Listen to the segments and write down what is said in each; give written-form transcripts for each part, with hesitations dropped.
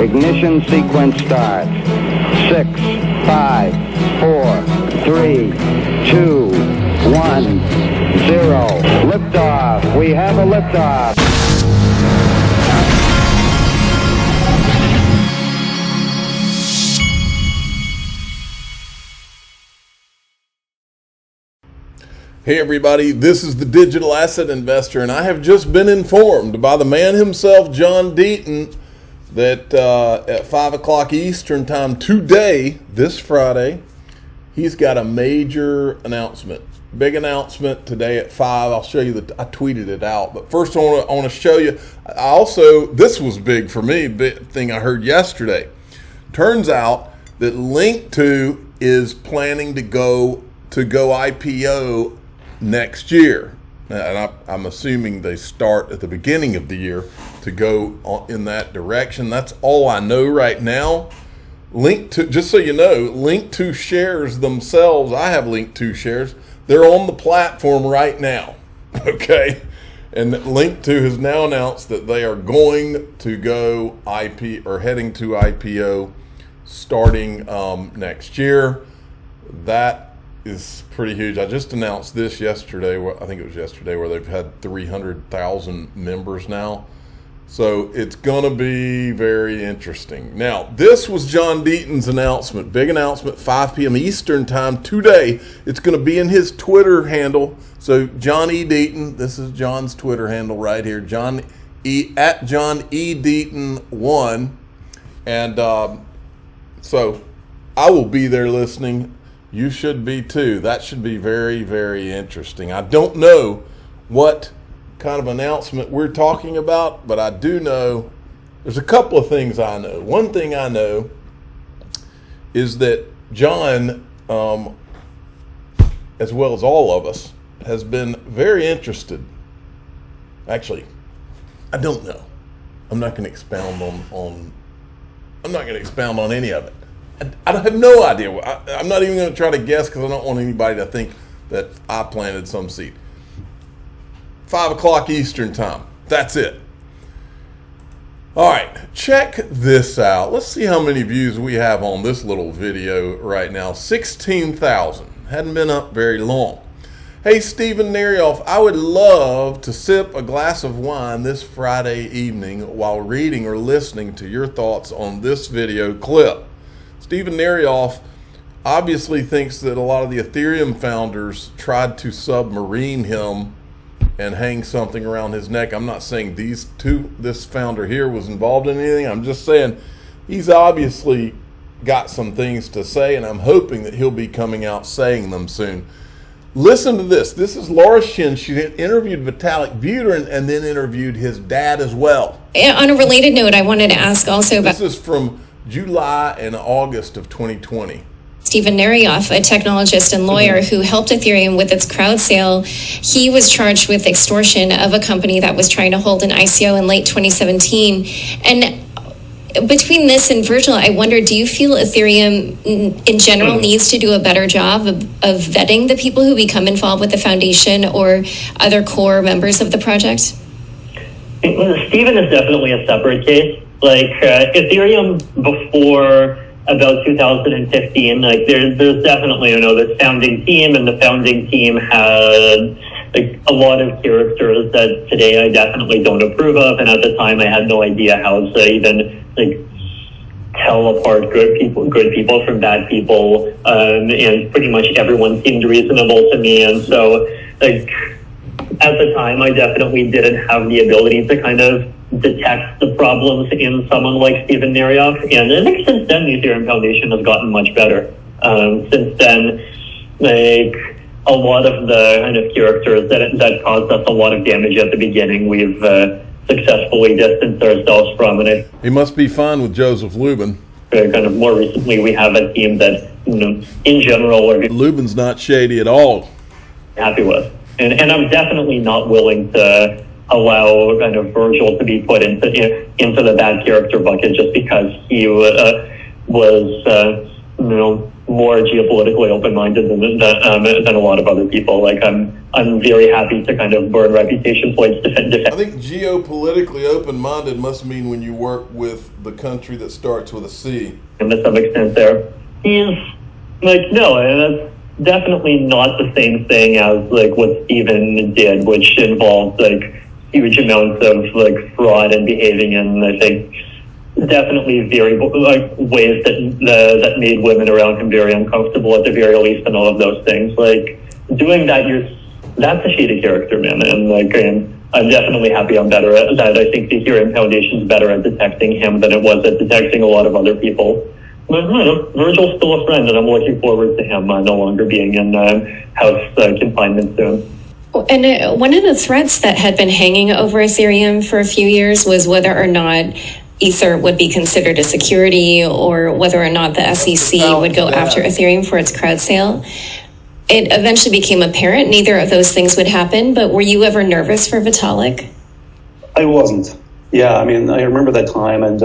Ignition sequence starts. 6, 5, 4, 3, 2, 1, 0. Liftoff. We have a liftoff. Hey everybody, this is the Digital Asset Investor, and I have just been informed by the man himself, John Deaton, that at 5 o'clock Eastern time today, this Friday, he's got a major announcement. Big announcement today at 5. I'll show you I tweeted it out. But first I want to show you, this was big for me, big thing I heard yesterday. Turns out that Link2 is planning to go IPO next year, and I'm assuming they start at the beginning of the year to go in that direction. That's all I know right now. Link2, just so you know, Link2 shares themselves, I have Link2 shares, they're on the platform right now, okay? And Link2 has now announced that they are going to go heading to IPO starting next year. That is pretty huge. I just announced this yesterday. I think it was yesterday, where they've had 300,000 members now. So it's going to be very interesting. Now, this was John Deaton's announcement. Big announcement, 5 p.m. Eastern time today. It's going to be in his Twitter handle. So John E. Deaton, this is John's Twitter handle right here. John E. Deaton 1. And so I will be there listening. You should be too. That should be very, very interesting. I don't know what kind of announcement we're talking about, but I do know there's a couple of things I know. One thing I know is that John, as well as all of us, has been very interested. Actually, I don't know. I'm not going to expound on any of it. I have no idea. I'm not even going to try to guess, because I don't want anybody to think that I planted some seed. 5 o'clock Eastern time. That's it. All right, check this out. Let's see how many views we have on this little video right now. 16,000. Hadn't been up very long. Hey, Stephen Narioff, I would love to sip a glass of wine this Friday evening while reading or listening to your thoughts on this video clip. Stephen Narioff obviously thinks that a lot of the Ethereum founders tried to submarine him and hang something around his neck. I'm not saying this founder here was involved in anything. I'm just saying he's obviously got some things to say, and I'm hoping that he'll be coming out saying them soon. Listen to this. This is Laura Shin. She interviewed Vitalik Buterin and then interviewed his dad as well. On a related note, I wanted to ask also about... This is from July and August of 2020. Stephen Narioff, a technologist and lawyer who helped Ethereum with its crowd sale. He was charged with extortion of a company that was trying to hold an ICO in late 2017. And between this and Virgil, I wonder, do you feel Ethereum in general needs to do a better job of vetting the people who become involved with the foundation or other core members of the project? Stephen is definitely a separate case. Like Ethereum before about 2015, like there's definitely, this founding team, and the founding team had like a lot of characters that today I definitely don't approve of, and at the time I had no idea how to even like tell apart good people from bad people, and pretty much everyone seemed reasonable to me, and so like at the time I definitely didn't have the ability to kind of detect the problems in someone like Stephen Narioff. And I think since then, the Ethereum Foundation has gotten much better. Since then, like a lot of the kind of characters that caused us a lot of damage at the beginning, we've successfully distanced ourselves from. And he must be fine with Joseph Lubin. Kind of more recently, we have a team that, in general, Lubin's not shady at all. Happy with. And I'm definitely not willing to allow kind of Virgil to be put into the bad character bucket just because he was more geopolitically open-minded than a lot of other people. Like I'm very happy to kind of burn reputation points. I think geopolitically open-minded must mean when you work with the country that starts with a C. And to some extent, there, he's like, no, that's definitely not the same thing as like what Steven did, which involved like huge amounts of like fraud and behaving in, I think, definitely very like ways that made women around him very uncomfortable at the very least, and all of those things. Like doing that, that's a shady character, man. And like I'm definitely happy I'm better at that. I think the Ethereum Foundation's better at detecting him than it was at detecting a lot of other people. But Virgil's still a friend, and I'm looking forward to him no longer being in house confinement soon. And one of the threats that had been hanging over Ethereum for a few years was whether or not Ether would be considered a security, or whether or not the SEC would go after Ethereum for its crowd sale. It eventually became apparent neither of those things would happen, but were you ever nervous for Vitalik? I wasn't. Yeah, I mean, I remember that time, and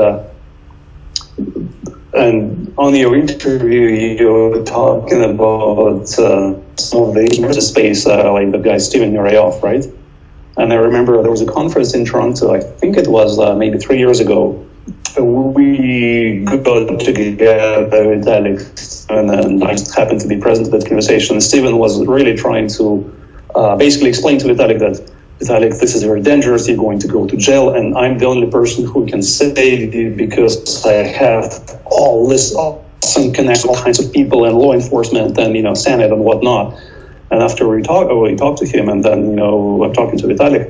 on your interview, you were talking about some of the space, like the guy Steven Nureyev, right? And I remember there was a conference in Toronto, I think it was maybe 3 years ago. We got together with Alex, and I just happened to be present at that conversation. Steven was really trying to basically explain to Vitalik that, Vitalik, this is very dangerous, you're going to go to jail, and I'm the only person who can save you because I have all this awesome connection, all kinds of people and law enforcement and, Senate and whatnot. And after we talked to him, and then, I'm talking to Vitalik,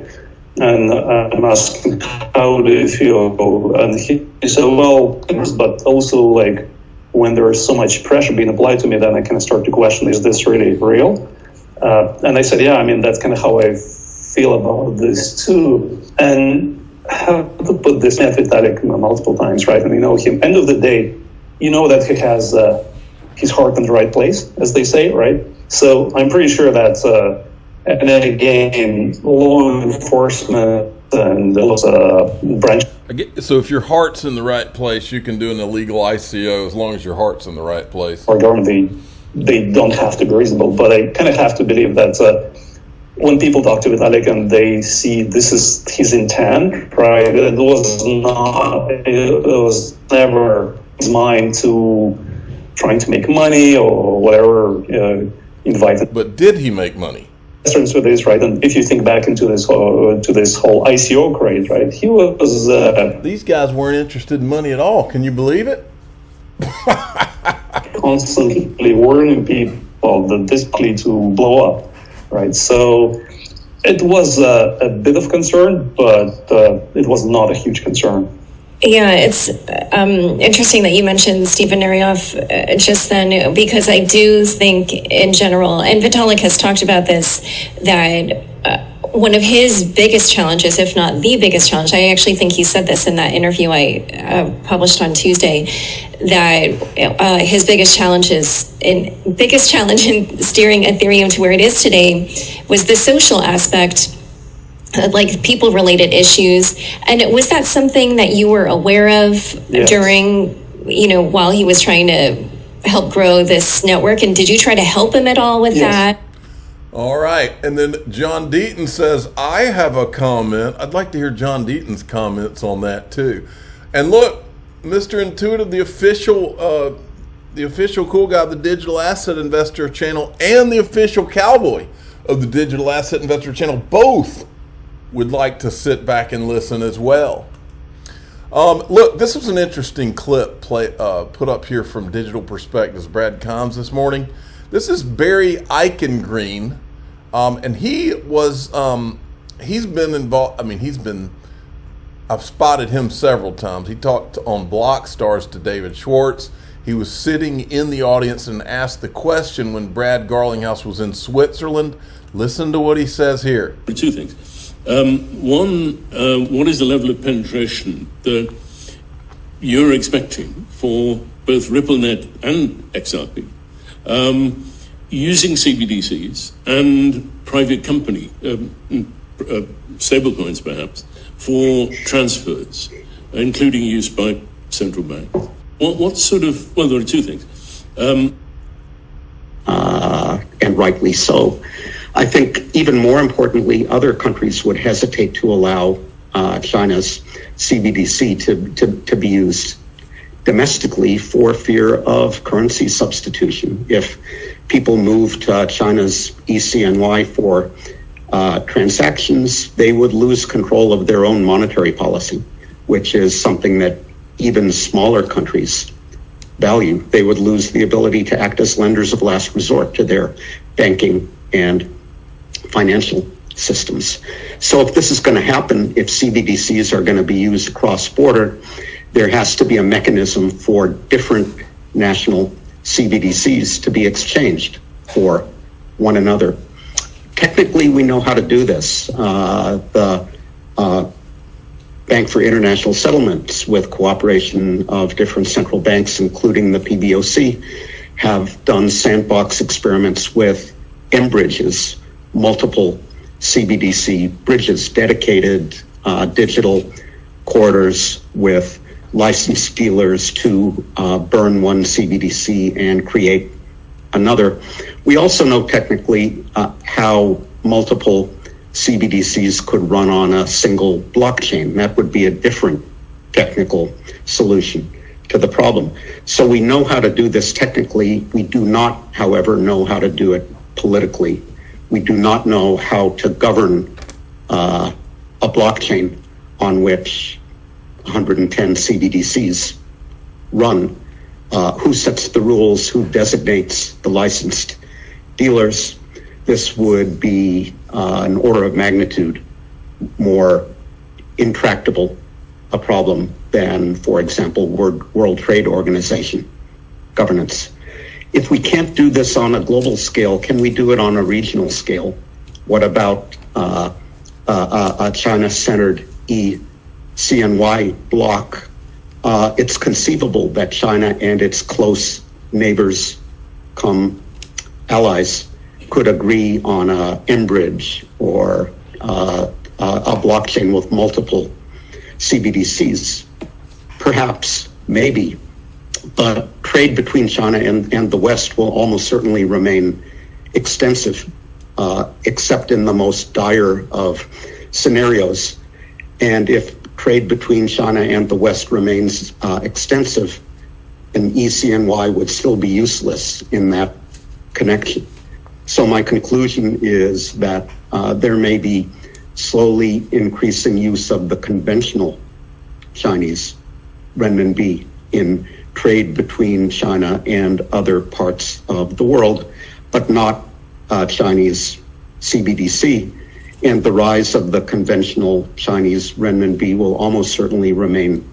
and I'm asking, how do you feel? And he said, well, but also, like, when there's so much pressure being applied to me, then I kind of start to question, is this really real? And I said, yeah, I mean, that's kind of how I feel about this too. And how to put this at Vitalik multiple times, right? And him, end of the day, that he has his heart in the right place, as they say, right? So I'm pretty sure that, and then again, law enforcement and those branch. So if your heart's in the right place, you can do an illegal ICO as long as your heart's in the right place. Or government, they don't have to be reasonable, but I kind of have to believe that when people talk to Vitalik and they see this is his intent, right? It was never his mind to trying to make money or whatever. Invited. But did he make money? With this, right? And if you think back into this whole ICO craze, right? He was. These guys weren't interested in money at all. Can you believe it? Constantly warning people that this is likely to blow up, right? So it was a bit of concern, but it was not a huge concern. Yeah, it's interesting that you mentioned Steven Nureyev just then, because I do think in general, and Vitalik has talked about this, that one of his biggest challenges, if not the biggest challenge, I actually think he said this in that interview I published on Tuesday, that his biggest challenge in steering Ethereum to where it is today was the social aspect, like people-related issues. And was that something that you were aware of during, while he was trying to help grow this network? And did you try to help him at all with that? All right. And then John Deaton says, I have a comment. I'd like to hear John Deaton's comments on that too. And look, Mr. Intuitive, the official cool guy of the Digital Asset Investor channel and the official cowboy of the Digital Asset Investor channel, both would like to sit back and listen as well. Look, this was an interesting clip put up here from Digital Perspectives, Brad Combs this morning. This is Barry Eichengreen, and he was, he's been involved, I've spotted him several times. He talked on BlockStars to David Schwartz. He was sitting in the audience and asked the question when Brad Garlinghouse was in Switzerland. Listen to what he says here. Two things. One, what is the level of penetration that you're expecting for both RippleNet and XRP using CBDCs and private company stablecoins, perhaps, for transfers, including use by central banks? What sort of, well, there are two things. and rightly so. I think even more importantly, other countries would hesitate to allow China's CBDC to be used domestically for fear of currency substitution. If people moved China's ECNY for transactions, they would lose control of their own monetary policy, which is something that even smaller countries value. They would lose the ability to act as lenders of last resort to their banking and financial systems. So if this is going to happen, if CBDCs are going to be used cross-border, there has to be a mechanism for different national CBDCs to be exchanged for one another. Technically, we know how to do this. The Bank for International Settlements, with cooperation of different central banks, including the PBOC, have done sandbox experiments with M-bridges, multiple CBDC bridges, dedicated digital corridors with licensed dealers to burn one CBDC and create another. We also know technically how multiple CBDCs could run on a single blockchain. That would be a different technical solution to the problem. So we know how to do this technically. We do not, however, know how to do it politically. We do not know how to govern a blockchain on which 110 CBDCs run. Who sets the rules? Who designates the licensed dealers? This would be an order of magnitude more intractable a problem than, for example, World Trade Organization governance. If we can't do this on a global scale, can we do it on a regional scale? What about a China-centered CNY bloc? It's conceivable that China and its close neighbors, come allies, could agree on a M-bridge or a blockchain with multiple CBDCs. Perhaps, maybe, but trade between China and the West will almost certainly remain extensive, except in the most dire of scenarios. And if trade between China and the West remains extensive, an ECNY would still be useless in that connection. So my conclusion is that there may be slowly increasing use of the conventional Chinese renminbi in trade between China and other parts of the world, but not Chinese CBDC. And the rise of the conventional Chinese renminbi will almost certainly remain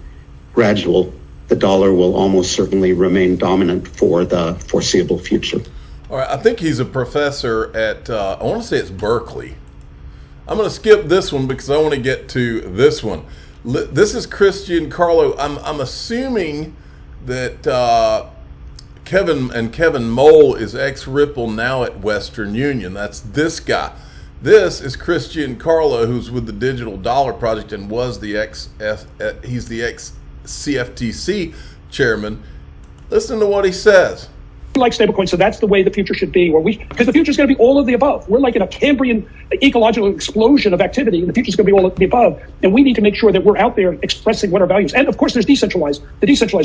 gradual. The dollar will almost certainly remain dominant for the foreseeable future. All right, I think he's a professor at, I want to say it's Berkeley. I'm going to skip this one because I want to get to this one. This is Christian Carlo. I'm assuming that Kevin Mole is ex-Ripple, now at Western Union. That's this guy. This is Christian Carlo, who's with the Digital Dollar Project and was he's the ex-CFTC chairman. Listen to what he says. Like stablecoins, so that's the way the future should be. Because the future is going to be all of the above. We're like in a Cambrian ecological explosion of activity, and the future is going to be all of the above. And we need to make sure that we're out there expressing what our values. And of course, there's the decentralized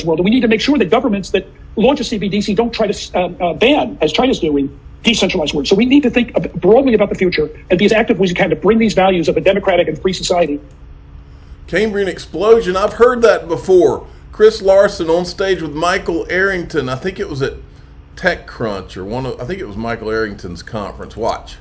world. And we need to make sure that governments that launch a CBDC don't try to ban, as China's doing, decentralized world. So we need to think broadly about the future and be as active as we can to bring these values of a democratic and free society. Cambrian explosion. I've heard that before. Chris Larson on stage with Michael Arrington. I think it was at TechCrunch or I think it was Michael Arrington's conference. Watch.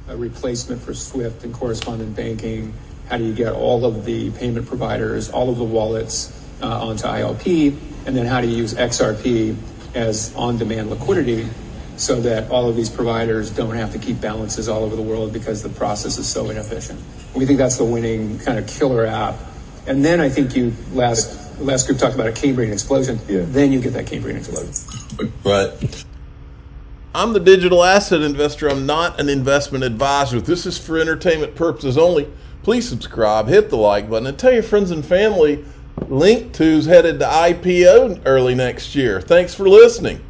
A replacement for SWIFT and correspondent banking. How do you get all of the payment providers, all of the wallets onto ILP? And then how do you use XRP as on-demand liquidity so that all of these providers don't have to keep balances all over the world because the process is so inefficient? We think that's the winning kind of killer app. And then I think last group talked about a Cambrian explosion. Yeah. Then you get that Cambrian explosion. Right. I'm the digital asset investor. I'm not an investment advisor. This is for entertainment purposes only. Please subscribe, hit the like button, and tell your friends and family Link2's headed to IPO early next year. Thanks for listening.